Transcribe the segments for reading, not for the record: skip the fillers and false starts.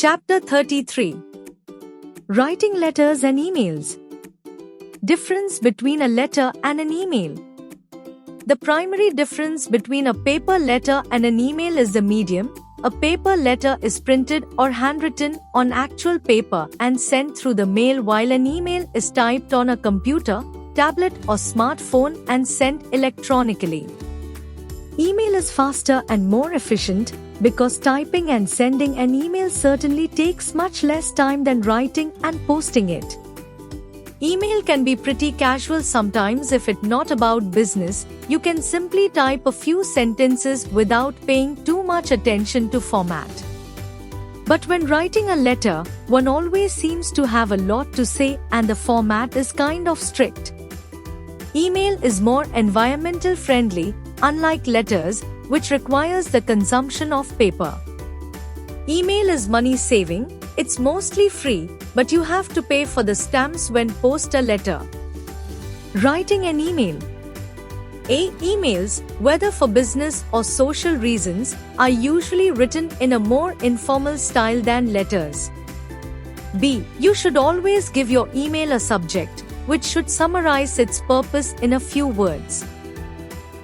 Chapter 33. Writing letters and emails. Difference between a letter and an email. The primary difference between a paper letter and an email is the medium. A paper letter is printed or handwritten on actual paper and sent through the mail, while an email is typed on a computer, tablet or smartphone and sent electronically. Email is faster and more efficient because typing and sending an email certainly takes much less time than writing and posting it. Email can be pretty casual sometimes. If it's not about business, you can simply type a few sentences without paying too much attention to format. But when writing a letter, one always seems to have a lot to say and the format is kind of strict. Email is more environmental friendly, unlike letters, which requires the consumption of paper. Email is money saving. It's mostly free, but you have to pay for the stamps when post a letter. Writing an email. Emails, whether for business or social reasons, are usually written in a more informal style than letters. B. You should always give your email a subject, which should summarize its purpose in a few words.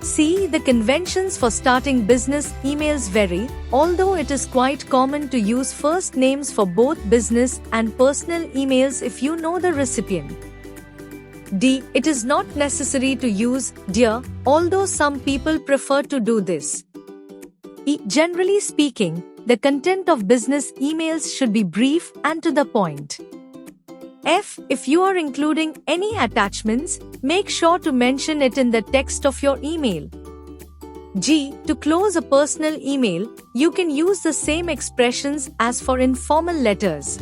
C. The conventions for starting business emails vary, although it is quite common to use first names for both business and personal emails if you know the recipient. D. It is not necessary to use "dear", although some people prefer to do this. E. Generally speaking, the content of business emails should be brief and to the point. F. If you are including any attachments, make sure to mention it in the text of your email. G. To close a personal email, you can use the same expressions as for informal letters.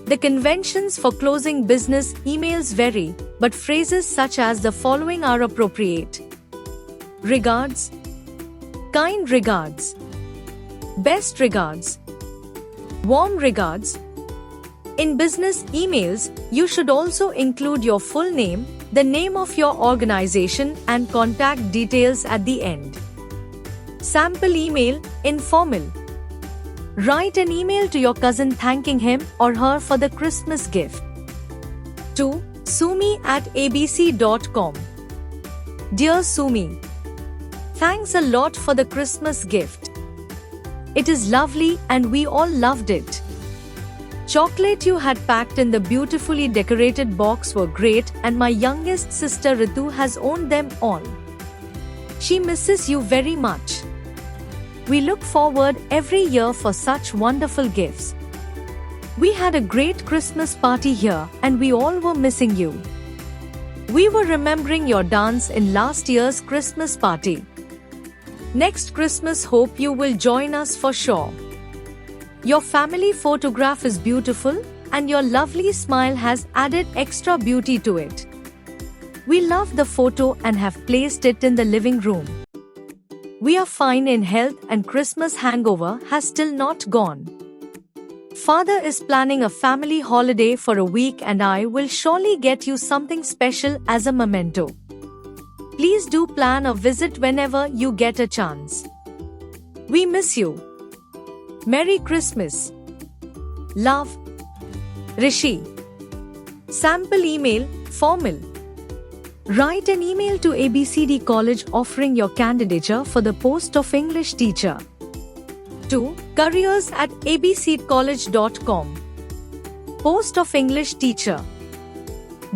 The conventions for closing business emails vary, but phrases such as the following are appropriate. Regards, kind regards, best regards, warm regards. In business emails, you should also include your full name, the name of your organization, and contact details at the end. Sample email, informal. Write an email to your cousin thanking him or her for the Christmas gift. 2. Sumi@abc.com. Dear Sumi, thanks a lot for the Christmas gift. It is lovely and we all loved it. Chocolate you had packed in the beautifully decorated box were great, and my youngest sister Ritu has owned them all. She misses you very much. We look forward every year for such wonderful gifts. We had a great Christmas party here and we all were missing you. We were remembering your dance in last year's Christmas party. Next Christmas, hope you will join us for sure. Your family photograph is beautiful, and your lovely smile has added extra beauty to it. We love the photo and have placed it in the living room. We are fine in health and Christmas hangover has still not gone. Father is planning a family holiday for a week and I will surely get you something special as a memento. Please do plan a visit whenever you get a chance. We miss you. Merry Christmas. Love, Rishi. Sample email, formal. Write an email to ABCD College offering your candidature for the post of English teacher. 2. Careers@abccollege.com. Post of English teacher.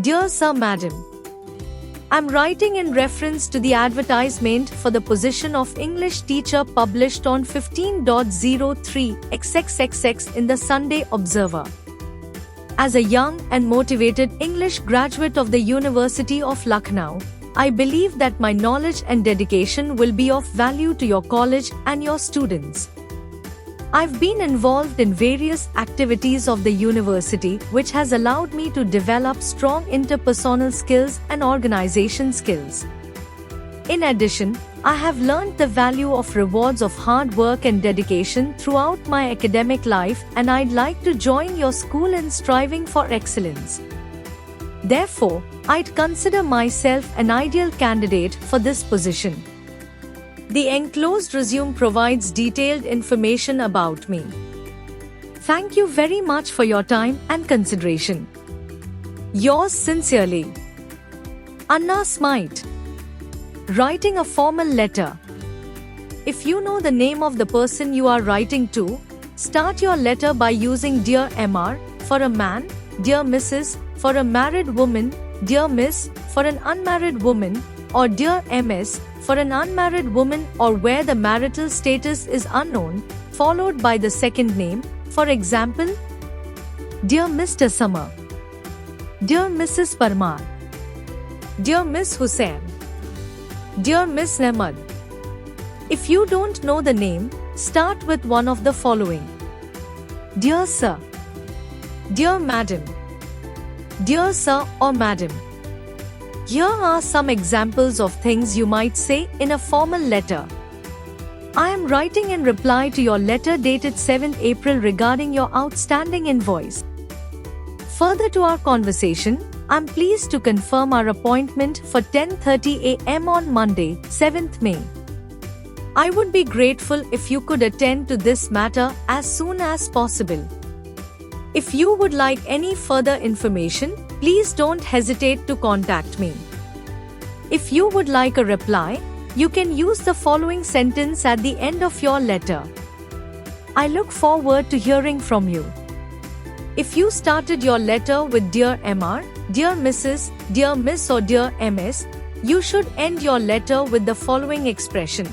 Dear Sir, Madam, I'm writing in reference to the advertisement for the position of English teacher published on 15.03/XXXX in the Sunday Observer. As a young and motivated English graduate of the University of Lucknow, I believe that my knowledge and dedication will be of value to your college and your students. I've been involved in various activities of the university, which has allowed me to develop strong interpersonal skills and organization skills. In addition, I have learned the value of rewards of hard work and dedication throughout my academic life, and I'd like to join your school in striving for excellence. Therefore, I'd consider myself an ideal candidate for this position. The enclosed resume provides detailed information about me. Thank you very much for your time and consideration. Yours sincerely, Anna Smite. Writing a formal letter. If you know the name of the person you are writing to, start your letter by using Dear Mr. for a man, Dear Mrs. for a married woman, Dear Miss for an unmarried woman, or Dear Ms. for an unmarried woman or where the marital status is unknown, followed by the second name. For example, Dear Mr. Summer, Dear Mrs. Parmar, Dear Miss Hussain, Dear Miss Ahmad. If you don't know the name, start with one of the following: Dear Sir, Dear Madam, Dear Sir or Madam. Here are some examples of things you might say in a formal letter. I am writing in reply to your letter dated 7th April regarding your outstanding invoice. Further to our conversation, I'm pleased to confirm our appointment for 10:30 a.m. on Monday, 7th May. I would be grateful if you could attend to this matter as soon as possible. If you would like any further information, please don't hesitate to contact me. If you would like a reply, you can use the following sentence at the end of your letter. I look forward to hearing from you. If you started your letter with Dear Mr., Dear Mrs., Dear Miss or Dear Ms., you should end your letter with the following expression: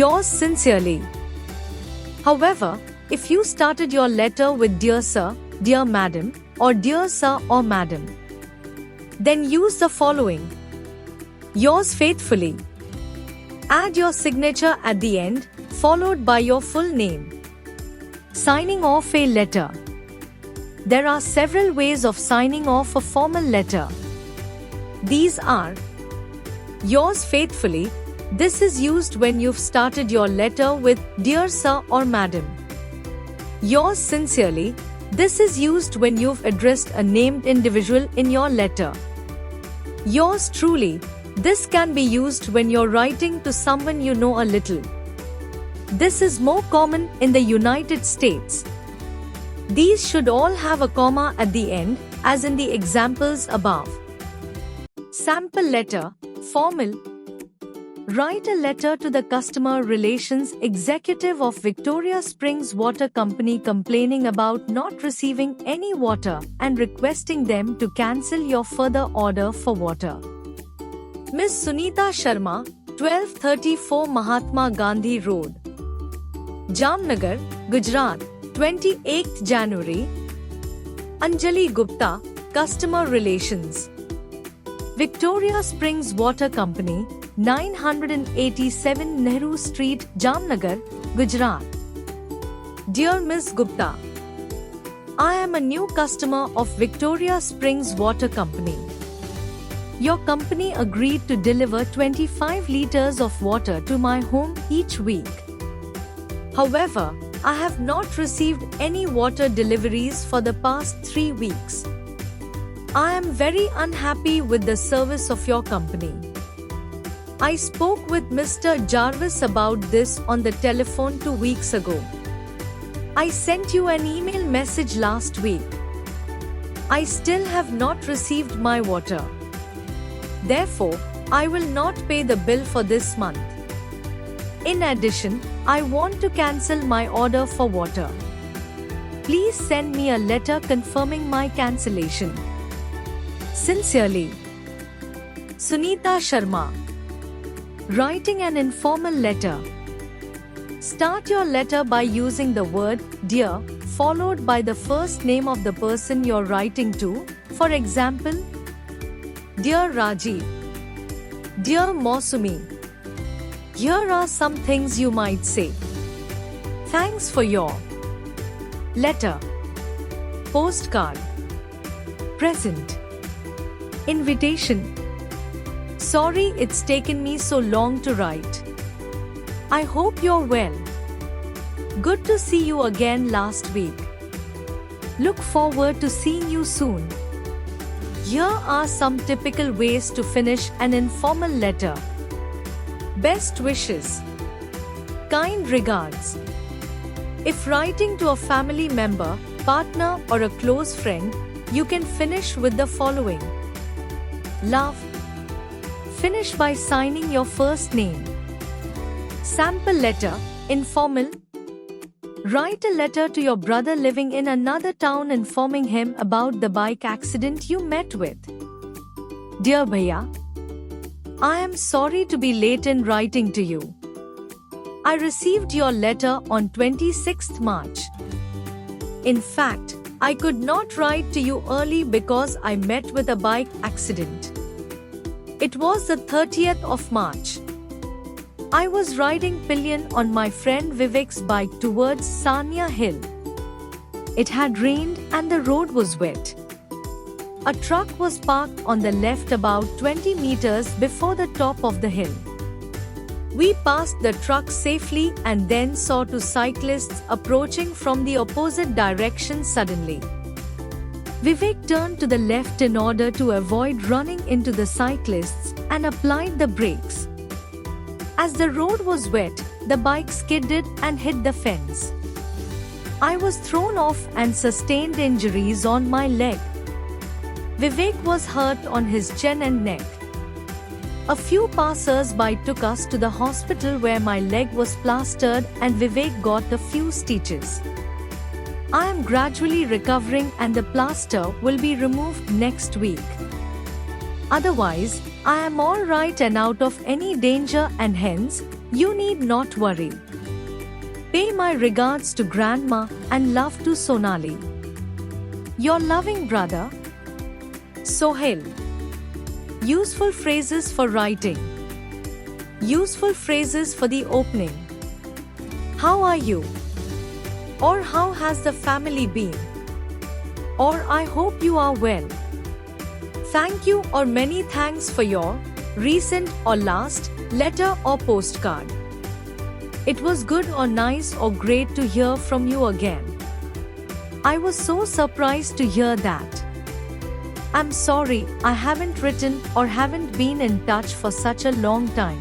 Yours sincerely. However, if you started your letter with Dear Sir, Dear Madam, or Dear Sir or Madam, then use the following: Yours faithfully. Add your signature at the end, followed by your full name. Signing off a letter. There are several ways of signing off a formal letter. These are: Yours faithfully. This is used when you've started your letter with Dear Sir or Madam. Yours sincerely. This is used when you've addressed a named individual in your letter. Yours truly. This can be used when you're writing to someone you know a little. This is more common in the United States. These should all have a comma at the end, as in the examples above. Sample letter, formal. Write a letter to the Customer Relations Executive of Victoria Springs Water Company complaining about not receiving any water and requesting them to cancel your further order for water. Ms. Sunita Sharma, 1234 Mahatma Gandhi Road, Jamnagar, Gujarat, 28th January. Anjali Gupta, Customer Relations, Victoria Springs Water Company, 987 Nehru Street, Jamnagar, Gujarat. Dear Ms. Gupta, I am a new customer of Victoria Springs Water Company. Your company agreed to deliver 25 liters of water to my home each week. However, I have not received any water deliveries for the past 3 weeks. I am very unhappy with the service of your company. I spoke with Mr. Jarvis about this on the telephone 2 weeks ago. I sent you an email message last week. I still have not received my water. Therefore, I will not pay the bill for this month. In addition, I want to cancel my order for water. Please send me a letter confirming my cancellation. Sincerely, Sunita Sharma. Writing an informal letter. Start your letter by using the word Dear, followed by the first name of the person you're writing to. For example, Dear Rajiv, Dear Mausumi. Here are some things you might say. Thanks for your letter, postcard, present, invitation. Sorry it's taken me so long to write. I hope you're well. Good to see you again last week. Look forward to seeing you soon. Here are some typical ways to finish an informal letter. Best wishes. Kind regards. If writing to a family member, partner, or a close friend, you can finish with the following. Love. Finish by signing your first name. Sample letter, informal. Write a letter to your brother living in another town informing him about the bike accident you met with. Dear Bhaiya, I am sorry to be late in writing to you. I received your letter on 26th March. In fact, I could not write to you early because I met with a bike accident. It was the 30th of March. I was riding pillion on my friend Vivek's bike towards Sania Hill. It had rained and the road was wet. A truck was parked on the left about 20 meters before the top of the hill. We passed the truck safely and then saw two cyclists approaching from the opposite direction suddenly. Vivek turned to the left in order to avoid running into the cyclists and applied the brakes. As the road was wet, the bike skidded and hit the fence. I was thrown off and sustained injuries on my leg. Vivek was hurt on his chin and neck. A few passers-by took us to the hospital where my leg was plastered and Vivek got a few stitches. I am gradually recovering and the plaster will be removed next week. Otherwise, I am all right and out of any danger and hence, you need not worry. Pay my regards to Grandma and love to Sonali. Your loving brother, Sohail. Useful phrases for writing. Useful phrases for the opening. How are you? Or how has the family been? Or I hope you are well. Thank you or many thanks for your recent or last letter or postcard. It was good or nice or great to hear from you again. I was so surprised to hear that. I'm sorry I haven't written or haven't been in touch for such a long time.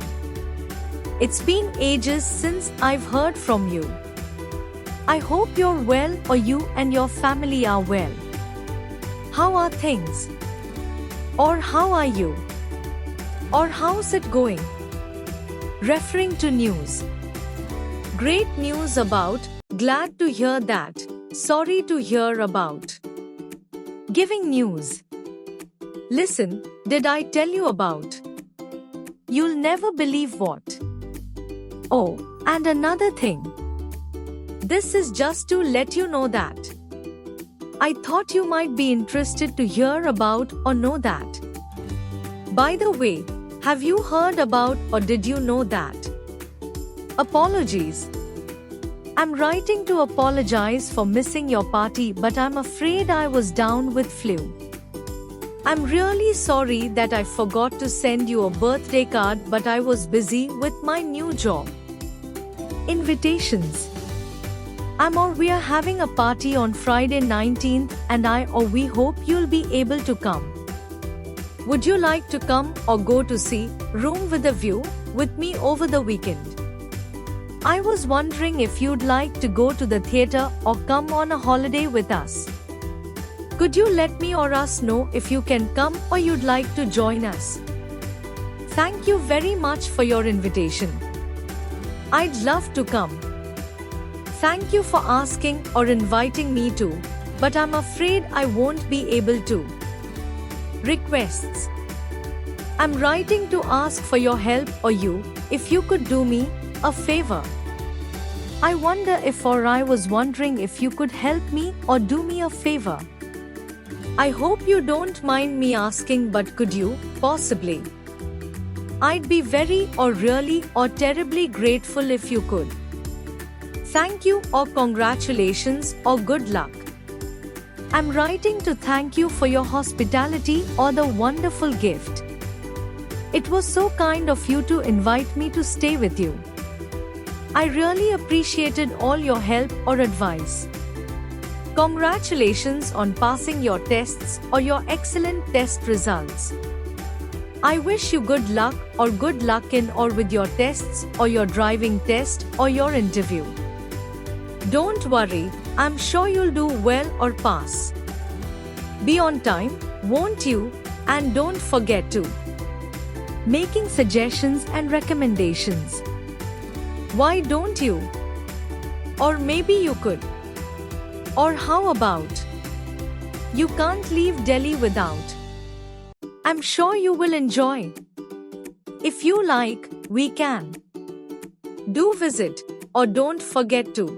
It's been ages since I've heard from you. I hope you're well or you and your family are well. How are things? Or how are you? Or how's it going? Referring to news. Great news about, glad to hear that, sorry to hear about. Giving news. Listen, did I tell you about? You'll never believe what. Oh, and another thing. This is just to let you know that. I thought you might be interested to hear about or know that. By the way, have you heard about or did you know that? Apologies. I'm writing to apologize for missing your party, but I'm afraid I was down with flu. I'm really sorry that I forgot to send you a birthday card, but I was busy with my new job. Invitations. We are having a party on Friday 19th and we hope you'll be able to come. Would you like to come or go to see Room with a View with me over the weekend? I was wondering if you'd like to go to the theatre or come on a holiday with us. Could you let me or us know if you can come or you'd like to join us? Thank you very much for your invitation. I'd love to come. Thank you for asking or inviting me to, but I'm afraid I won't be able to. Requests. I'm writing to ask for your help or if you could do me a favor. I wonder I was wondering if you could help me or do me a favor. I hope you don't mind me asking, but could you, possibly? I'd be very or really or terribly grateful if you could. Thank you or congratulations or good luck. I'm writing to thank you for your hospitality or the wonderful gift. It was so kind of you to invite me to stay with you. I really appreciated all your help or advice. Congratulations on passing your tests or your excellent test results. I wish you good luck in or with your tests or your driving test or your interview. Don't worry, I'm sure you'll do well or pass. Be on time, won't you? And don't forget to making suggestions and recommendations. Why don't you? Or maybe you could. Or how about? You can't leave Delhi without. I'm sure you will enjoy. If you like, we can. Do visit, or don't forget to.